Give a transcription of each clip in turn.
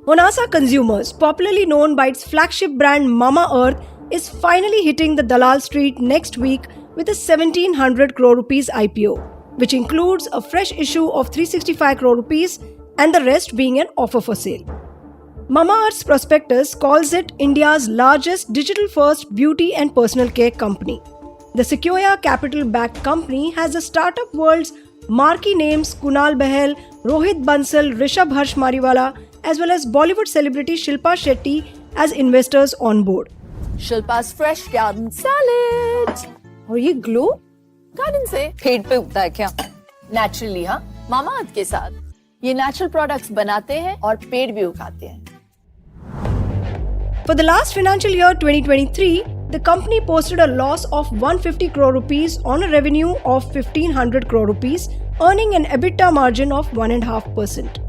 Honasa Consumers, popularly known by its flagship brand Mamaearth, is finally hitting the Dalal Street next week with a 1700 crore rupees IPO, which includes a fresh issue of 365 crore rupees and the rest being an offer for sale. Mamaearth's prospectus calls it India's largest digital-first beauty and personal care company. The Sequoia Capital-backed company has the startup world's marquee names Kunal Bahal, Rohit Bansal, Rishabh Harsh Mariwala, as well as Bollywood celebrity Shilpa Shetty as investors on board. शिल्पा's fresh garden salad और ये glow garden से पेड़ पे उगता है क्या? Naturally हाँ, Mamaearth के साथ ये नेचुरल प्रोडक्ट्स बनाते हैं और पेड़ भी उगाते हैं. For the last financial year 2023, the company posted a loss of 150 crore rupees on a revenue of 1500 crore rupees, earning an EBITDA margin of 1.5%.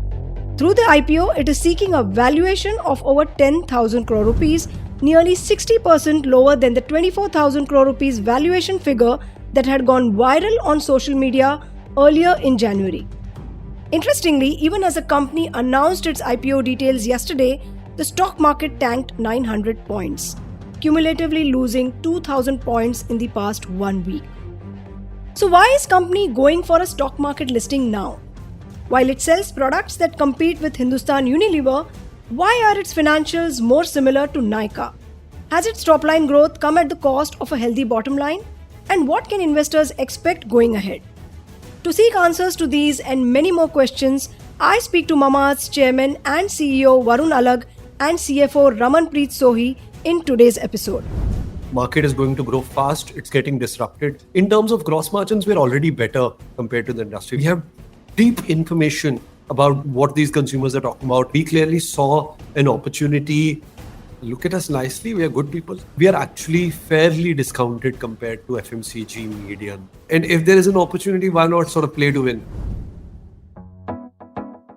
Through the IPO, it is seeking a valuation of over 10,000 crore rupees, nearly 60% lower than the 24,000 crore rupees valuation figure that had gone viral on social media earlier in January. Interestingly, even as the company announced its IPO details yesterday, the stock market tanked 900 points, cumulatively losing 2,000 points in the past 1 week. So why is company going for a stock market listing now? While it sells products that compete with Hindustan Unilever, why are its financials more similar to Nykaa? Has its top-line growth come at the cost of a healthy bottom line? And what can investors expect going ahead? To seek answers to these and many more questions, I speak to Mamaearth's chairman and CEO Varun Alagh and CFO Ramanpreet Sohi in today's episode. Market is going to grow fast. It's getting disrupted. In terms of gross margins, we're already better compared to the industry. We have deep information about what these consumers are talking about. We clearly saw an opportunity. Look at us nicely. We are good people. We are actually fairly discounted compared to FMCG median. And if there is an opportunity, why not sort of play to win?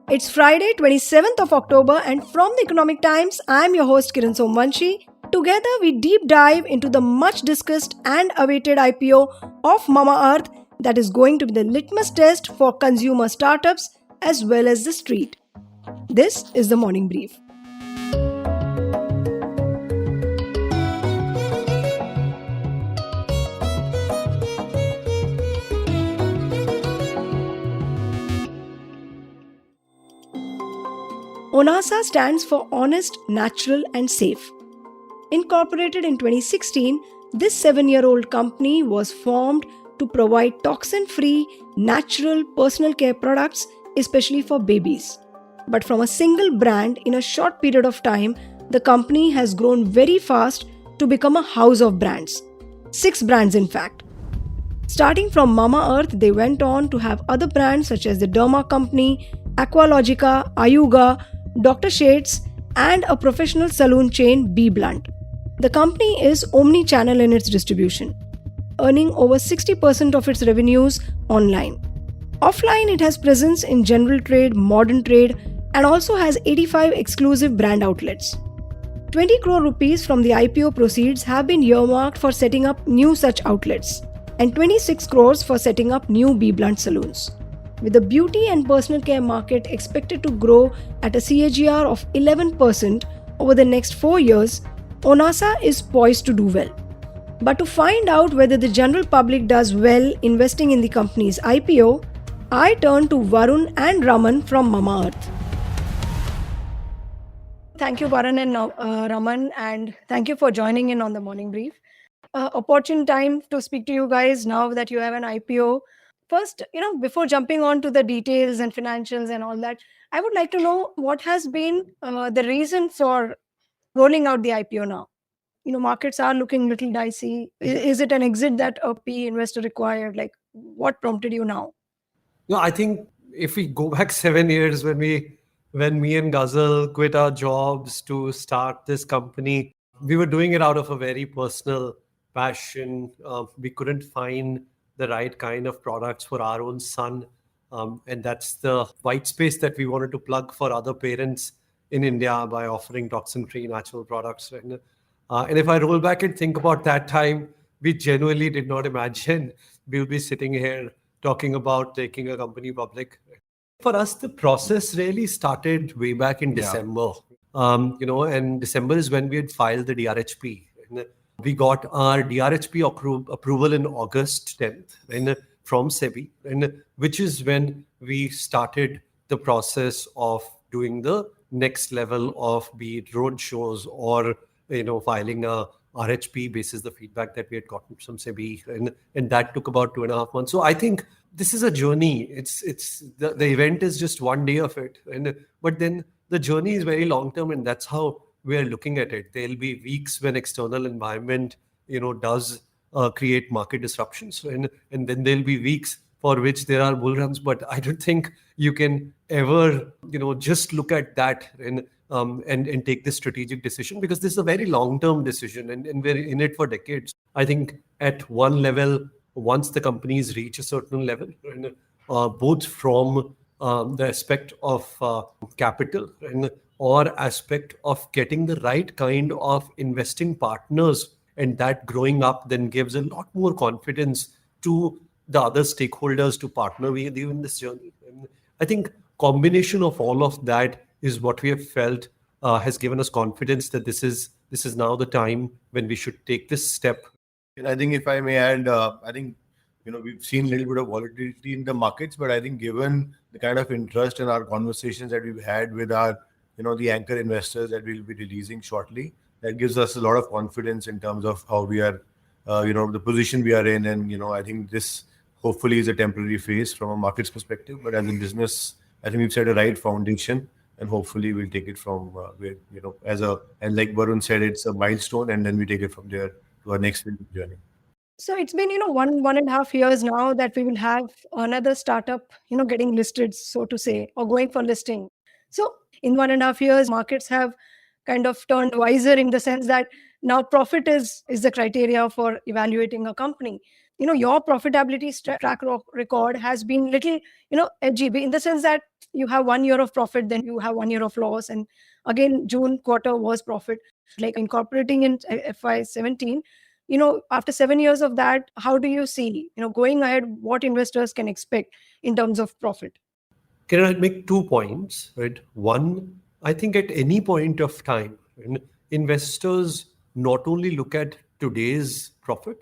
It's Friday, 27th of October, and from the Economic Times, I'm your host Kiran Somvanshi. Together, we deep dive into the much discussed and awaited IPO of Mamaearth that is going to be the litmus test for consumer startups as well as the street. This is the Morning Brief. Honasa stands for Honest, Natural and Safe. Incorporated in 2016, this 7-year-old company was formed to provide toxin-free, natural personal care products, especially for babies. But from a single brand in a short period of time, the company has grown very fast to become a house of brands. 6 brands in fact. Starting from Mamaearth, they went on to have other brands such as the Derma Company, Aqualogica, Ayuga, Dr. Shades, and a professional salon chain, B Blunt. The company is omni-channel in its distribution, earning over 60% of its revenues online. Offline, it has presence in general trade, modern trade, and also has 85 exclusive brand outlets. 20 crore rupees from the IPO proceeds have been earmarked for setting up new such outlets, and 26 crores for setting up new B Blunt salons. With the beauty and personal care market expected to grow at a CAGR of 11% over the next 4 years, Honasa is poised to do well. But to find out whether the general public does well investing in the company's IPO, I turn to Varun and Raman from Mamaearth. Thank you, Varun and Raman, and thank you for joining in on the Morning Brief. Opportune time to speak to you guys now that you have an IPO. First, before jumping on to the details and financials and all that, I would like to know what has been the reason for rolling out the IPO now. Markets are looking a little dicey. Is it an exit that a PE investor required? Like, what prompted you now? No, I think if we go back 7 years when me and Ghazal quit our jobs to start this company, we were doing it out of a very personal passion. We couldn't find the right kind of products for our own son. And that's the white space that we wanted to plug for other parents in India by offering toxin-free natural products. And if I roll back and think about that time, we genuinely did not imagine we'll be sitting here talking about taking a company public. For us, the process really started way back in December. And December is when we had filed the DRHP. And we got our DRHP approval in August 10th from SEBI, which is when we started the process of doing the next level of be it road shows or filing a RHP basis the feedback that we had gotten from SEBI, and that took about 2.5 months. So I think this is a journey. It's the event is just one day of it, but then the journey is very long term, and that's how we are looking at it. There'll be weeks when external environment does create market disruptions, and then there'll be weeks for which there are bull runs. But I don't think you can ever just look at that and take this strategic decision, because this is a very long-term decision, and we're in it for decades. I think at one level, once the companies reach a certain level, both from the aspect of capital or aspect of getting the right kind of investing partners, and that growing up then gives a lot more confidence to the other stakeholders to partner with you in this journey. And I think combination of all of that is what we have felt has given us confidence that this is now the time when we should take this step. And I think if I may add, I think we've seen a little bit of volatility in the markets, but I think given the kind of interest in our conversations that we've had with our the anchor investors that we'll be releasing shortly, that gives us a lot of confidence in terms of how we are, the position we are in, and I think this hopefully is a temporary phase from a market's perspective, but as a business, I think we've set a right foundation, and hopefully we'll take it from where and like Varun said, it's a milestone, and then we take it from there to our next journey. So it's been, 1.5 years now that we will have another startup, getting listed, so to say, or going for listing. So in 1.5 years, markets have kind of turned wiser in the sense that now profit is the criteria for evaluating a company. Your profitability track record has been little, edgy in the sense that you have 1 year of profit, then you have 1 year of loss. And again, June quarter was profit. Like incorporating in FY17, after 7 years of that, how do you see, going ahead, what investors can expect in terms of profit? Can I make 2 points? Right. One, I think at any point of time, investors not only look at today's profit,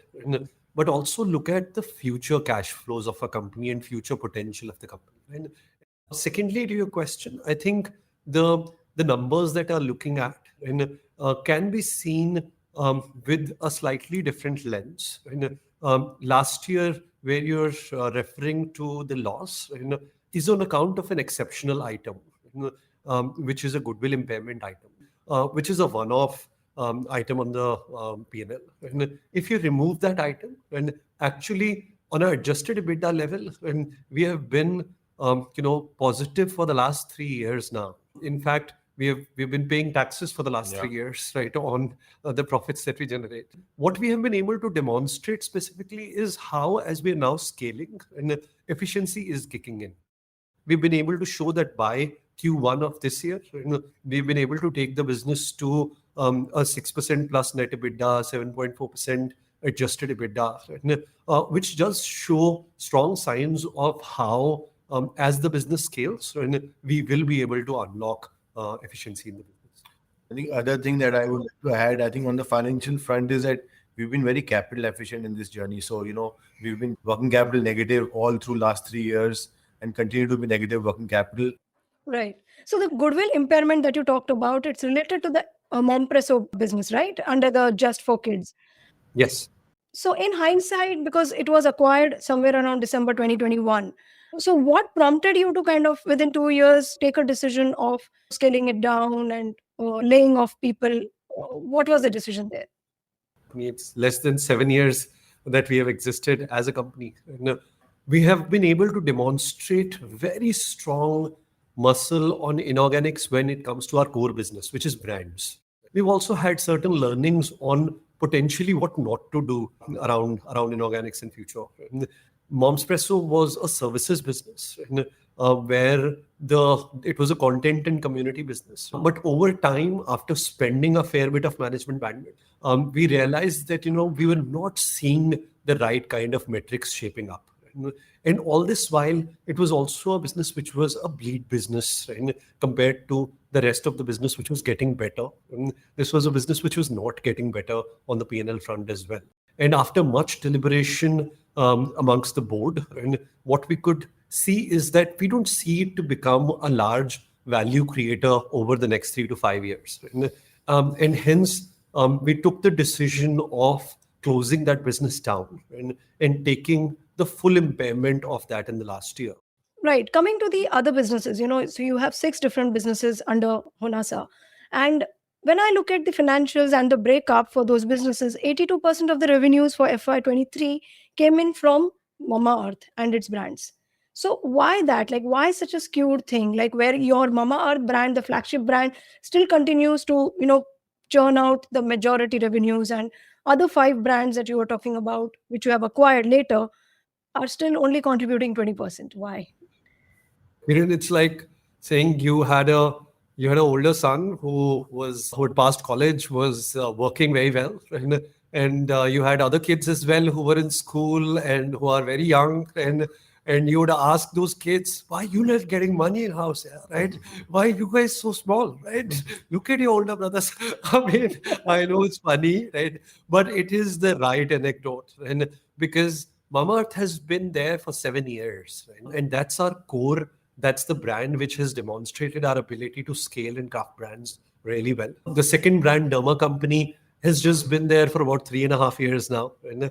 but also look at the future cash flows of a company and future potential of the company. And secondly, to your question, I think the numbers that are looking at can be seen with a slightly different lens. Last year, where you're referring to the loss, is on account of an exceptional item, which is a goodwill impairment item, which is a one-off item on the P&L. And if you remove that item, and actually on an adjusted EBITDA level, and we have been positive for the last 3 years now. In fact, we've been paying taxes for the last 3 years, right, on the profits that we generate. What we have been able to demonstrate specifically is how, as we are now scaling, and efficiency is kicking in. We've been able to show that by Q1 of this year, we've been able to take the business to a 6% plus net EBITDA, 7.4% adjusted EBITDA, which does show strong signs of how, as the business scales, we will be able to unlock efficiency in the business. I think other thing that I would like to add, I think on the financial front, is that we've been very capital efficient in this journey. So, we've been working capital negative all through last 3 years and continue to be negative working capital. Right. So the goodwill impairment that you talked about, it's related to the Mompresso business, right? Under the Just for Kids. Yes. So in hindsight, because it was acquired somewhere around December 2021, so what prompted you to kind of within 2 years take a decision of scaling it down and laying off people? What was the decision there? It's less than 7 years that we have existed as a company. We have been able to demonstrate very strong muscle on inorganics when it comes to our core business, which is brands. We've also had certain learnings on potentially what not to do around inorganics in future. Momspresso was a services business, where it was a content and community business. But over time, after spending a fair bit of management bandwidth, we realized that we were not seeing the right kind of metrics shaping up. And all this while, it was also a business which was a bleed business, right, compared to the rest of the business, which was getting better. And this was a business which was not getting better on the P&L front as well. And after much deliberation amongst the board, and what we could see is that we don't see it to become a large value creator over the next 3 to 5 years. And hence, we took the decision of closing that business down and taking the full impairment of that in the last year. Right. Coming to the other businesses, so you have 6 different businesses under Honasa. And when I look at the financials and the breakup for those businesses, 82% of the revenues for FY23 came in from Mamaearth and its brands. So why that? Like, why such a skewed thing? Like, where your Mamaearth brand, the flagship brand, still continues to, churn out the majority revenues, and other 5 brands that you were talking about, which you have acquired later, are still only contributing 20%. Why? It's like saying you had an older son who had passed college, was working very well, right? And you had other kids as well who were in school and who are very young, and you would ask those kids, why you not getting money in house, right? Why you guys so small, right? Look at your older brothers. I mean, I know it's funny, right? But it is the right anecdote, and because Mamaearth has been there for 7 years, right? And that's our core. That's the brand which has demonstrated our ability to scale and craft brands really well. The second brand, Derma Company, has just been there for about 3.5 years now. And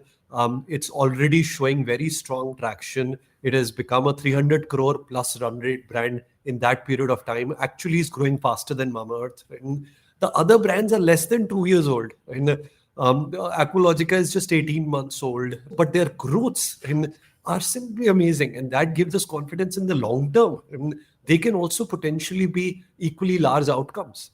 it's already showing very strong traction. It has become a 300 crore plus run rate brand in that period of time. Actually, is growing faster than Mamaearth. And the other brands are less than 2 years old. And Aqualogica is just 18 months old, but their growths are simply amazing, and that gives us confidence in the long term. They can also potentially be equally large outcomes.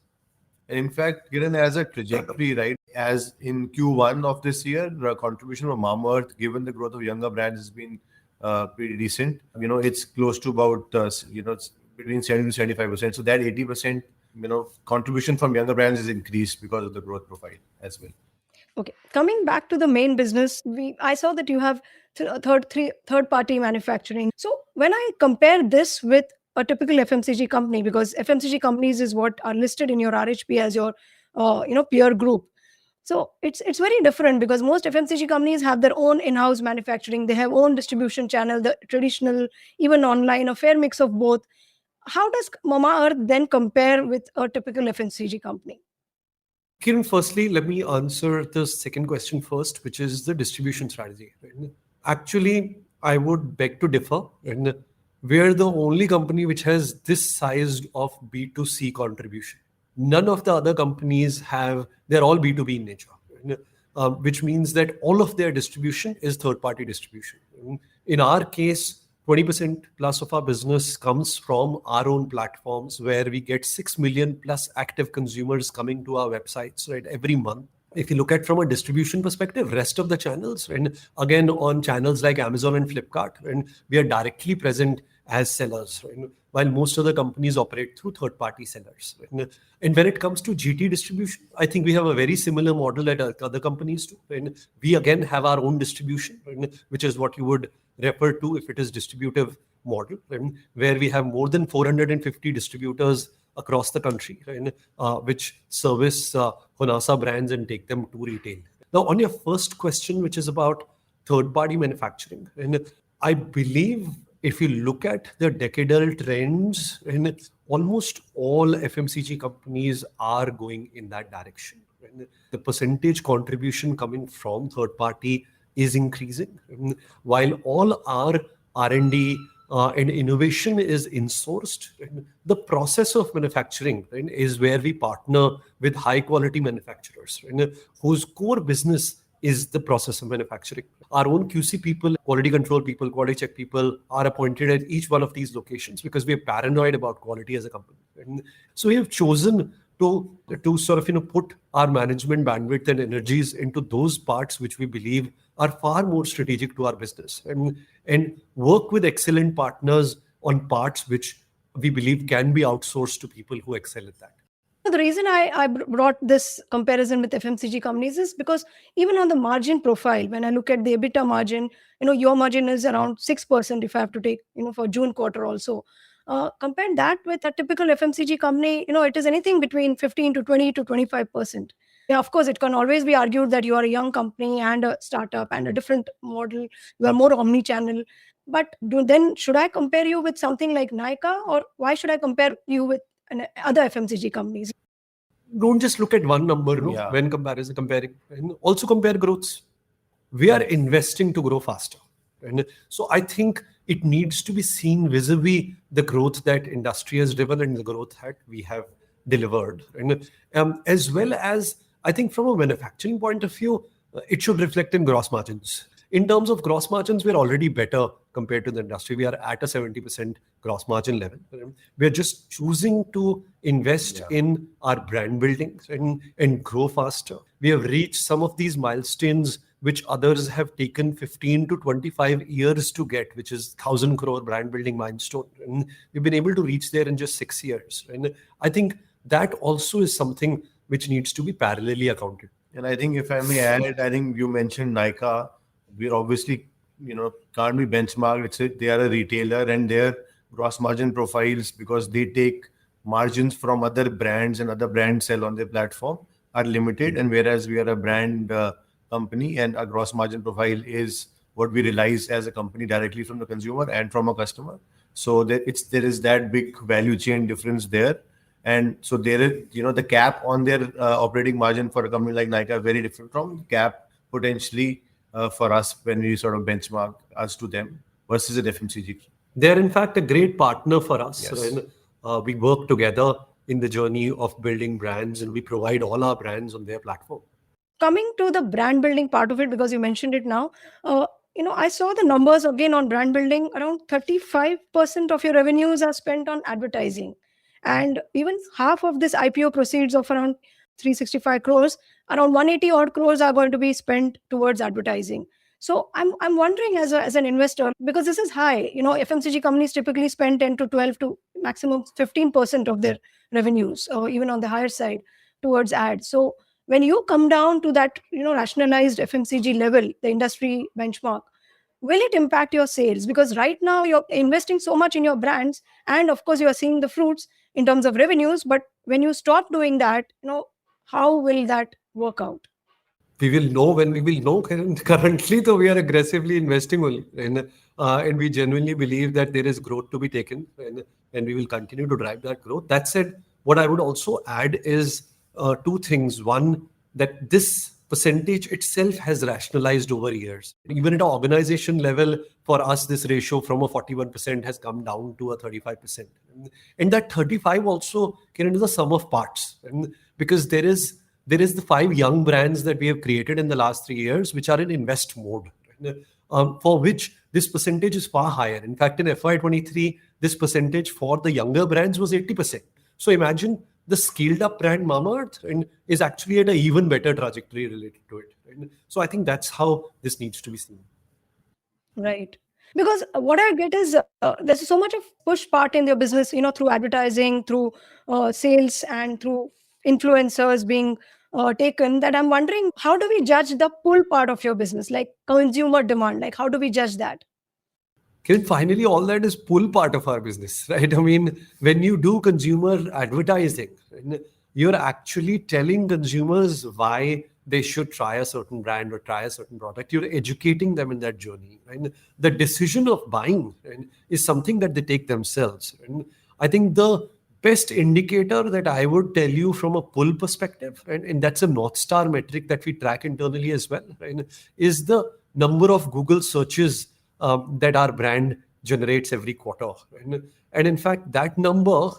And in fact, given as a trajectory, right, as in Q1 of this year, the contribution of Mamaearth, given the growth of younger brands, has been pretty decent. It's close to about, it's between 70 to 75%. So that 80%, contribution from younger brands is increased because of the growth profile as well. Okay, coming back to the main business, I saw that you have third party manufacturing. So when I compare this with a typical FMCG company, because FMCG companies is what are listed in your RHP as your peer group. So it's very different, because most FMCG companies have their own in-house manufacturing. They have own distribution channel, the traditional, even online, a fair mix of both. How does Mamaearth then compare with a typical FMCG company? Kiran, firstly, let me answer the second question first, which is the distribution strategy. Actually, I would beg to differ. And we're the only company which has this size of B2C contribution. None of the other companies have, they're all B2B in nature, which means that all of their distribution is third-party distribution. In our case, 20% plus of our business comes from our own platforms, where we get 6 million plus active consumers coming to our websites, right, every month. If you look at from a distribution perspective, rest of the channels, and again on channels like Amazon and Flipkart, and we are directly present as sellers, right, while most other companies operate through third-party sellers. Right? And when it comes to GT distribution, I think we have a very similar model that other companies do. And we again have our own distribution, right, which is what you would refer to if it is distributive model, right, where we have more than 450 distributors across the country, right, which service Honasa brands and take them to retail. Now, on your first question, which is about third-party manufacturing, and I believe if you look at the decadal trends, and almost all FMCG companies are going in that direction. Right? The percentage contribution coming from third-party is increasing, while all our R&D and innovation is insourced. The process of manufacturing, right, is where we partner with high quality manufacturers, right, whose core business is the process of manufacturing. Our own QC people, quality control people, quality check people are appointed at each one of these locations because we are paranoid about quality as a company. Right? So we have chosen to sort of put our management bandwidth and energies into those parts which we believe are far more strategic to our business, and work with excellent partners on parts which we believe can be outsourced to people who excel at that. The reason I brought this comparison with FMCG companies is because even on the margin profile, when I look at the EBITDA margin, your margin is around 6% if I have to take, for June quarter also. Compare that with a typical FMCG company, it is anything between 15 to 20 to 25%. Yeah, of course, it can always be argued that you are a young company and a startup and a different model. You are more omni-channel. But then should I compare you with something like Nykaa, or why should I compare you with other FMCG companies? Don't just look at one number, no? Yeah. When comparing, and also compare growths. We are investing to grow faster. And so I think it needs to be seen vis-a-vis the growth that industry has driven and the growth that we have delivered. And as well as, I think from a manufacturing point of view, it should reflect in gross margins. In terms of gross margins, we're already better compared to the industry. We are at a 70% gross margin level. We're just choosing to invest in our brand building and grow faster. We have reached some of these milestones which others have taken 15 to 25 years to get, which is 1,000 crore brand building milestone. And we've been able to reach there in just 6 years. And I think that also is something which needs to be parallelly accounted. And I think if I may add, I think you mentioned Nykaa. We're obviously, can't be benchmarked. They are a retailer and their gross margin profiles, because they take margins from other brands and other brands sell on their platform, are limited. And whereas we are a brand company and our gross margin profile is what we realize as a company directly from the consumer and from a customer. So there is that big value chain difference there. And so there is, the cap on their operating margin for a company like Nykaa very different from the cap potentially for us when we sort of benchmark us to them versus an FMCG. They're in fact a great partner for us. Yes. We work together in the journey of building brands, and we provide all our brands on their platform. Coming to the brand building part of it, because you mentioned it now, I saw the numbers again on brand building. Around 35% of your revenues are spent on advertising. And even half of this IPO proceeds of around 365 crores, around 180 odd crores are going to be spent towards advertising. So I'm wondering as an investor, because this is high, FMCG companies typically spend 10 to 12 to maximum 15% of their revenues, or even on the higher side, towards ads. So when you come down to that, rationalized FMCG level, the industry benchmark, will it impact your sales? Because right now you're investing so much in your brands, and of course you are seeing the fruits in terms of revenues. But when you stop doing that, how will that work out? We will know when we will know. Currently, though, we are aggressively investing only. And we genuinely believe that there is growth to be taken, and we will continue to drive that growth. That said, what I would also add is two things. One, that this percentage itself has rationalized over years. Even at an organization level, for us, this ratio from a 41% has come down to a 35%. And that 35 also is the sum of parts. And because there is the 5 young brands that we have created in the last 3 years, which are in invest mode, for which this percentage is far higher. In fact, in FY23, this percentage for the younger brands was 80%. So imagine the scaled up brand Mamaearth is actually at an even better trajectory related to it. So I think that's how this needs to be seen. Right. Because what I get is there's so much of push part in your business, through advertising, through sales, and through influencers being taken, that I'm wondering, how do we judge the pull part of your business, like consumer demand? Like, how do we judge that? Finally, all that is pull part of our business, right? I mean, when you do consumer advertising, you're actually telling consumers why they should try a certain brand or try a certain product. You're educating them in that journey. And the decision of buying is something that they take themselves. And I think the best indicator that I would tell you from a pull perspective, and that's a North Star metric that we track internally as well, right, is the number of Google searches that our brand generates every quarter. And in fact, that number,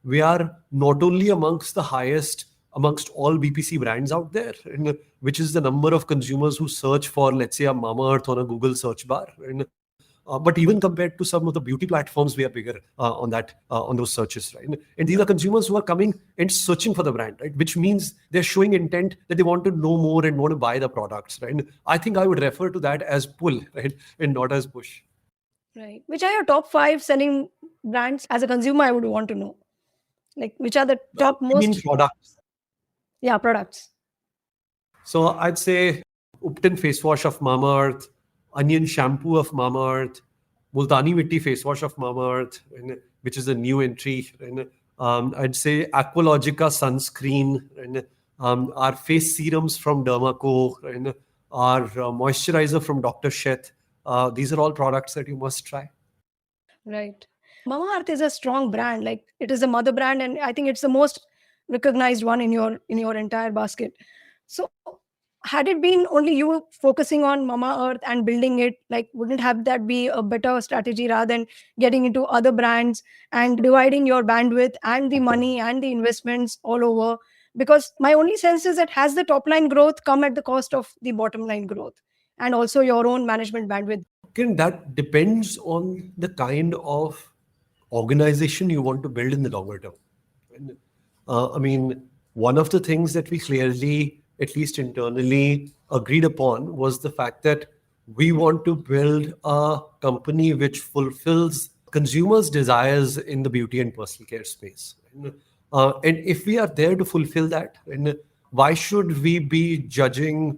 we are not only amongst the highest amongst all BPC brands out there, which is the number of consumers who search for, let's say, a Mamaearth on a Google search bar. But even compared to some of the beauty platforms, we are bigger on those searches, right? And these are consumers who are coming and searching for the brand, right? Which means they're showing intent that they want to know more and want to buy the products, right? And I think I would refer to that as pull, right, and not as push. Right. Which are your top 5 selling brands? As a consumer, I would want to know. Like, which are the top I mean most, products. yeah, products? So I'd say Upton face wash of Mamaearth, onion shampoo of Mamaearth, Multani Mitti face wash of Mamaearth, which is a new entry. And I'd say Aqualogica sunscreen, and our face serums from Dermaco, and our moisturizer from Dr. Sheth. These are all products that you must try. Right. Mamaearth is a strong brand. Like, it is a mother brand, and I think it's the most recognized one in your entire basket. So, had it been only you focusing on Mamaearth and building it, like, wouldn't have that be a better strategy rather than getting into other brands and dividing your bandwidth and the money and the investments all over? Because my only sense is that has the top line growth come at the cost of the bottom line growth and also your own management bandwidth? Again, that depends on the kind of organization you want to build in the longer term. And, I mean, one of the things that we clearly, at least internally, agreed upon was the fact that we want to build a company which fulfills consumers' desires in the beauty and personal care space. And if we are there to fulfill that, and why should we be judging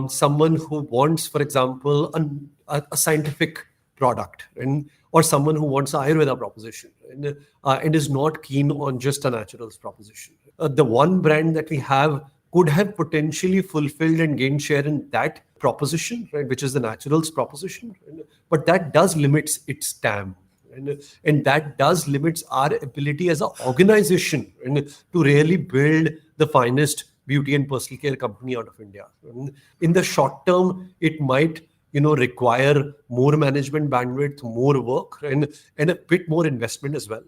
someone who wants, for example, a scientific product, and or someone who wants an Ayurveda proposition, and is not keen on just a naturals proposition? The one brand that we have could have potentially fulfilled and gained share in that proposition, right, which is the naturals proposition, but that does limits its TAM. And that does limits our ability as an organization, to really build the finest beauty and personal care company out of India. In the short term, it might require more management bandwidth, more work, and a bit more investment as well.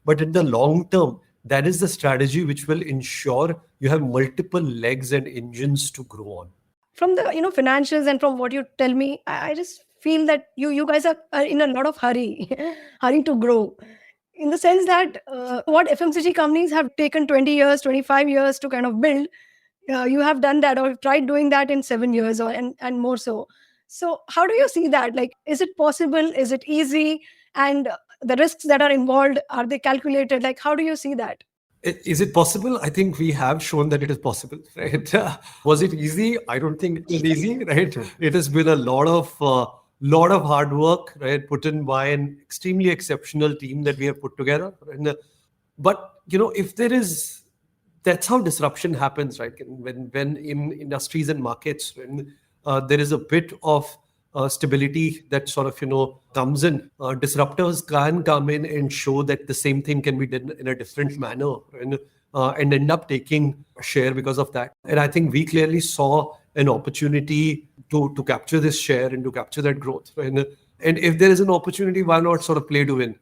But in the long term, that is the strategy which will ensure you have multiple legs and engines to grow on. From the financials and from what you tell me, I just feel that you guys are in a lot of hurry hurry to grow, in the sense that what FMCG companies have taken 20 years, 25 years to kind of build, you have done that or tried doing that in 7 years or and more so. So how do you see that? Like, is it possible? Is it easy? And the risks that are involved, are they calculated? Like, how do you see that? Is it possible? I think we have shown that it is possible, right? Was it easy? I don't think it was easy, right? It has been a lot of hard work, right, put in by an extremely exceptional team that we have put together. But if there is, that's how disruption happens, right? When in industries and markets, when there is a bit of stability that sort of comes in, disruptors can come in and show that the same thing can be done in a different manner, and end up taking share because of that. And I think we clearly saw an opportunity to capture this share and to capture that growth. And if there is an opportunity, why not sort of play to win?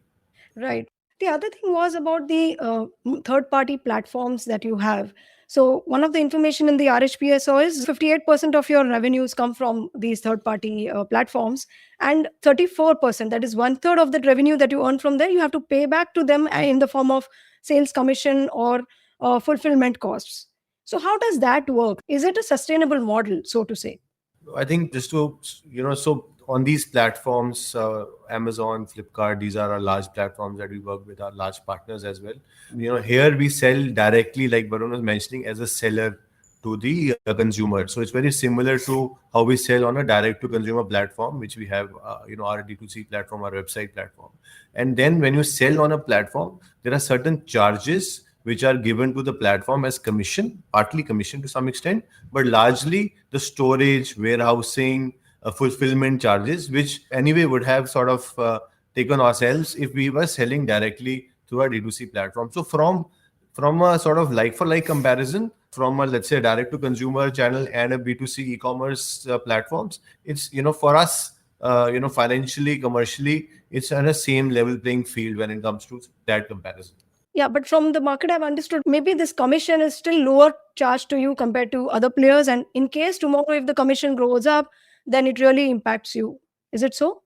Right. The other thing was about the third party platforms that you have. So, one of the information in the RHPSO is 58% of your revenues come from these third party platforms, and 34%, that is one third of the revenue that you earn from there, you have to pay back to them in the form of sales commission or fulfillment costs. So, how does that work? Is it a sustainable model, so to say? I think just to, so on these platforms, Amazon, Flipkart, these are our large platforms that we work with, our large partners as well. Here we sell directly, like Varun was mentioning, as a seller to the consumer. So it's very similar to how we sell on a direct to consumer platform, which we have, our D2C platform, our website platform. And then when you sell on a platform, there are certain charges which are given to the platform as commission, partly commission to some extent, but largely the storage, warehousing, fulfillment charges, which anyway would have sort of taken ourselves if we were selling directly through our D2C platform. So from a sort of like for like comparison, from a, let's say, direct to consumer channel and a B2C e-commerce platforms, it's, for us, financially, commercially, it's on a same level playing field when it comes to that comparison. Yeah, but from the market, I've understood maybe this commission is still lower charged to you compared to other players. And in case tomorrow, if the commission grows up, then it really impacts you. Is it so?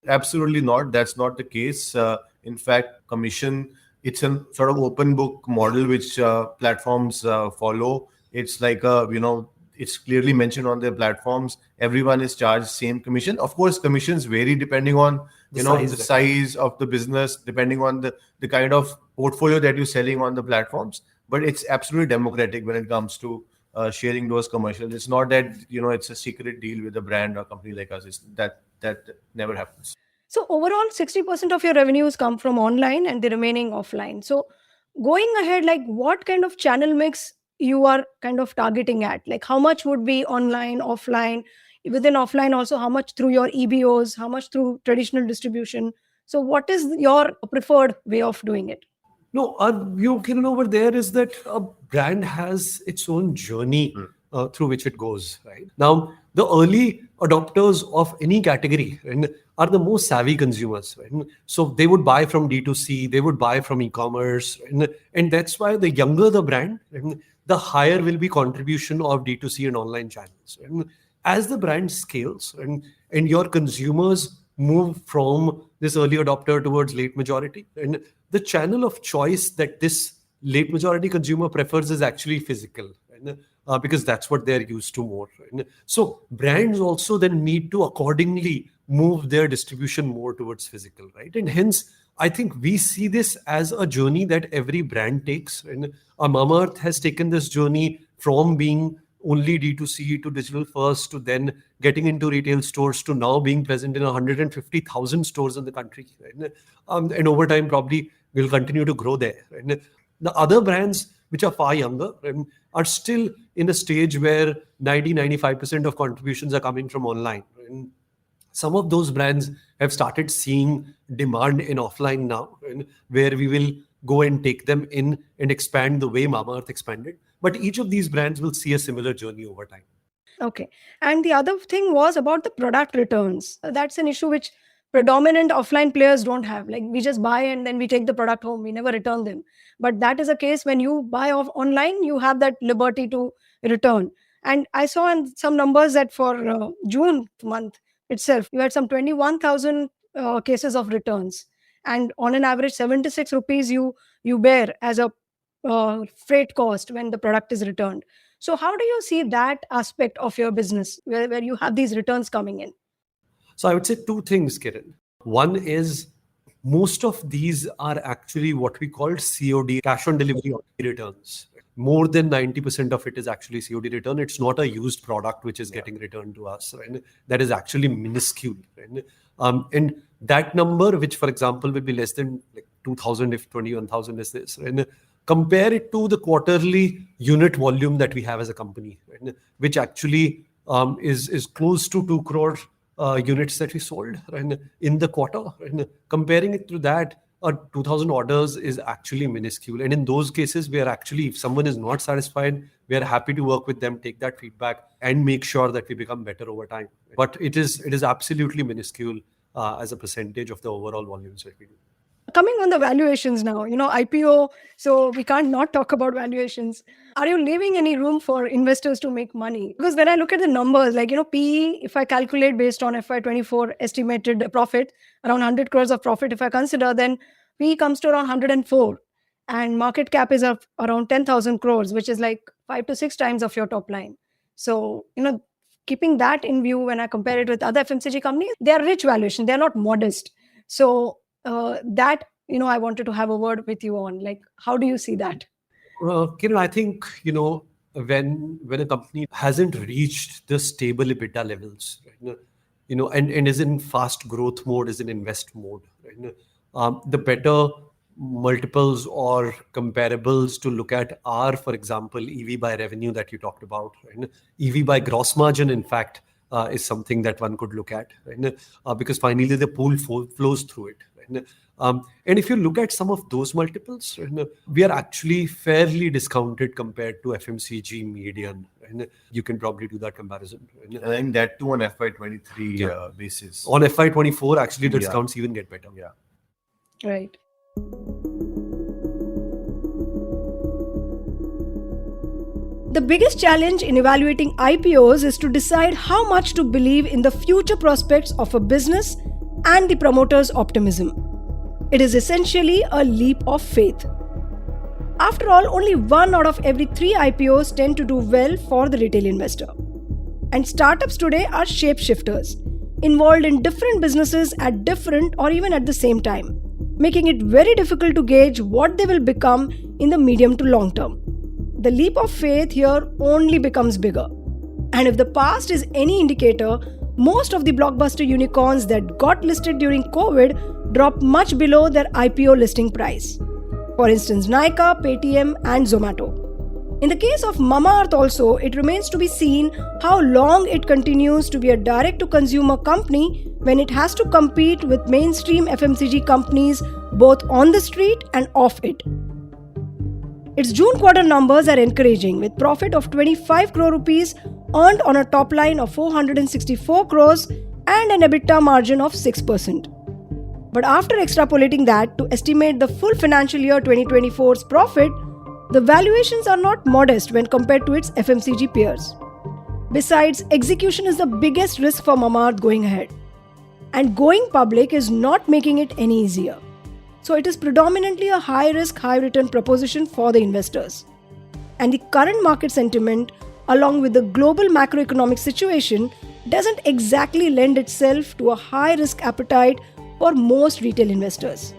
Absolutely not. That's not the case. In fact, commission, it's a sort of open book model which platforms follow. It's like it's clearly mentioned on their platforms. Everyone is charged same commission. Of course, commissions vary depending on the size of the business, depending on the kind of portfolio that you're selling on the platforms. But it's absolutely democratic when it comes to sharing those commercials. It's not that it's a secret deal with a brand or company like us. It's that never happens. So overall, 60% of your revenues come from online and the remaining offline. So going ahead, like what kind of channel mix you are kind of targeting at? Like how much would be online, offline, within offline also, how much through your EBOs, how much through traditional distribution? So what is your preferred way of doing it? No, over there is that a brand has its own journey through which it goes, right? Now, the early adopters of any category are the most savvy consumers, right? So they would buy from D2C, they would buy from e-commerce, and that's why the younger the brand, the higher will be contribution of D2C and online channels. And as the brand scales and your consumers move from this early adopter towards late majority, and the channel of choice that this late majority consumer prefers is actually physical, because that's what they're used to more. So brands also then need to accordingly move their distribution more towards physical, right? And hence, I think we see this as a journey that every brand takes. And Mamaearth has taken this journey from being only D2C to digital first, to then getting into retail stores, to now being present in 150,000 stores in the country. Right? And over time, probably will continue to grow there. Right? The other brands, which are far younger, are still in a stage where 90-95% of contributions are coming from online. Right? Some of those brands have started seeing demand in offline now, where we will go and take them in and expand the way Mamaearth expanded. But each of these brands will see a similar journey over time. Okay. And the other thing was about the product returns. That's an issue which predominant offline players don't have. Like we just buy and then we take the product home. We never return them. But that is a case when you buy off online, you have that liberty to return. And I saw in some numbers that for June month itself, you had some 21,000 cases of returns. And on an average, 76 rupees you bear as a freight cost when the product is returned. So how do you see that aspect of your business where you have these returns coming in? So I would say two things, Kiran. One is most of these are actually what we call COD, cash on delivery returns. More than 90% of it is actually COD return. It's not a used product which is getting returned to us. Right? That is actually minuscule. Right? And that number, which for example will be less than like 2,000 if 21,000 is this. Right? Compare it to the quarterly unit volume that we have as a company, right? Which actually is close to 2 crore units that we sold, right? In the quarter. Right? Comparing it to that, 2,000 orders is actually minuscule. And in those cases, we are actually, if someone is not satisfied, we are happy to work with them, take that feedback, and make sure that we become better over time. But it is absolutely minuscule as a percentage of the overall volumes that we do. Coming on the valuations now, IPO, so we can't not talk about valuations. Are you leaving any room for investors to make money? Because when I look at the numbers, like, PE, if I calculate based on FY24 estimated profit, around 100 crores of profit, if I consider, then PE comes to around 104. And market cap is of around 10,000 crores, which is like 5 to 6 times of your top line. So, keeping that in view, when I compare it with other FMCG companies, they are rich valuation. They're not modest. So, that I wanted to have a word with you on, like, how do you see that? Kiran, I think when a company hasn't reached the stable EBITDA levels, right, and is in fast growth mode, is in invest mode, right, the better multiples or comparables to look at are, for example, EV by revenue that you talked about, right? EV by gross margin, in fact, is something that one could look at, right? Because finally the pool flows through it. Right? And if you look at some of those multiples, right, we are actually fairly discounted compared to FMCG median. Right? You can probably do that comparison. Right? I think that too on FY23 basis. On FY24, actually the discounts even get better. Yeah. Right. The biggest challenge in evaluating IPOs is to decide how much to believe in the future prospects of a business and the promoter's optimism. It is essentially a leap of faith. After all, only 1 out of every 3 IPOs tend to do well for the retail investor. And startups today are shapeshifters, involved in different businesses at different or even at the same time, making it very difficult to gauge what they will become in the medium to long term. The leap of faith here only becomes bigger. And if the past is any indicator, most of the blockbuster unicorns that got listed during COVID dropped much below their IPO listing price. For instance, Nykaa, Paytm and Zomato. In the case of Mamaearth also, it remains to be seen how long it continues to be a direct-to-consumer company when it has to compete with mainstream FMCG companies both on the street and off it. Its June quarter numbers are encouraging, with profit of 25 crore rupees earned on a top line of 464 crores and an EBITDA margin of 6%. But after extrapolating that to estimate the full financial year 2024's profit, the valuations are not modest when compared to its FMCG peers. Besides, execution is the biggest risk for Mamaearth going ahead. And going public is not making it any easier. So it is predominantly a high-risk, high-return proposition for the investors. And the current market sentiment, along with the global macroeconomic situation, doesn't exactly lend itself to a high-risk appetite for most retail investors.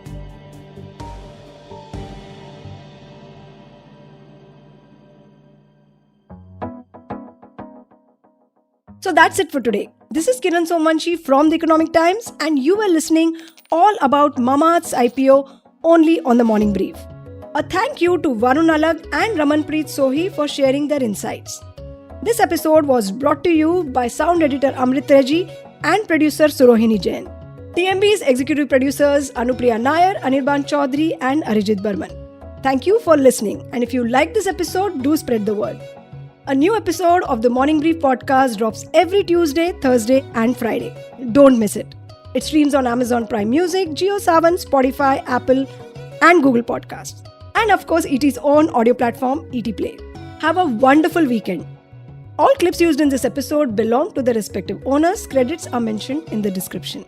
So that's it for today. This is Kiran Somanshi from The Economic Times, and you were listening all about Mamaearth's IPO only on the Morning Brief. A thank you to Varun Alag and Ramanpreet Sohi for sharing their insights. This episode was brought to you by sound editor Amrit Reji and producer Surohini Jain. TMB's executive producers Anupriya Nair, Anirban Chaudhary and Arijit Burman. Thank you for listening, and if you like this episode, do spread the word. A new episode of the Morning Brief podcast drops every Tuesday, Thursday and Friday. Don't miss it. It streams on Amazon Prime Music, JioSaavn, Spotify, Apple and Google Podcasts. And of course, ET's own audio platform, ET Play. Have a wonderful weekend. All clips used in this episode belong to their respective owners. Credits are mentioned in the description.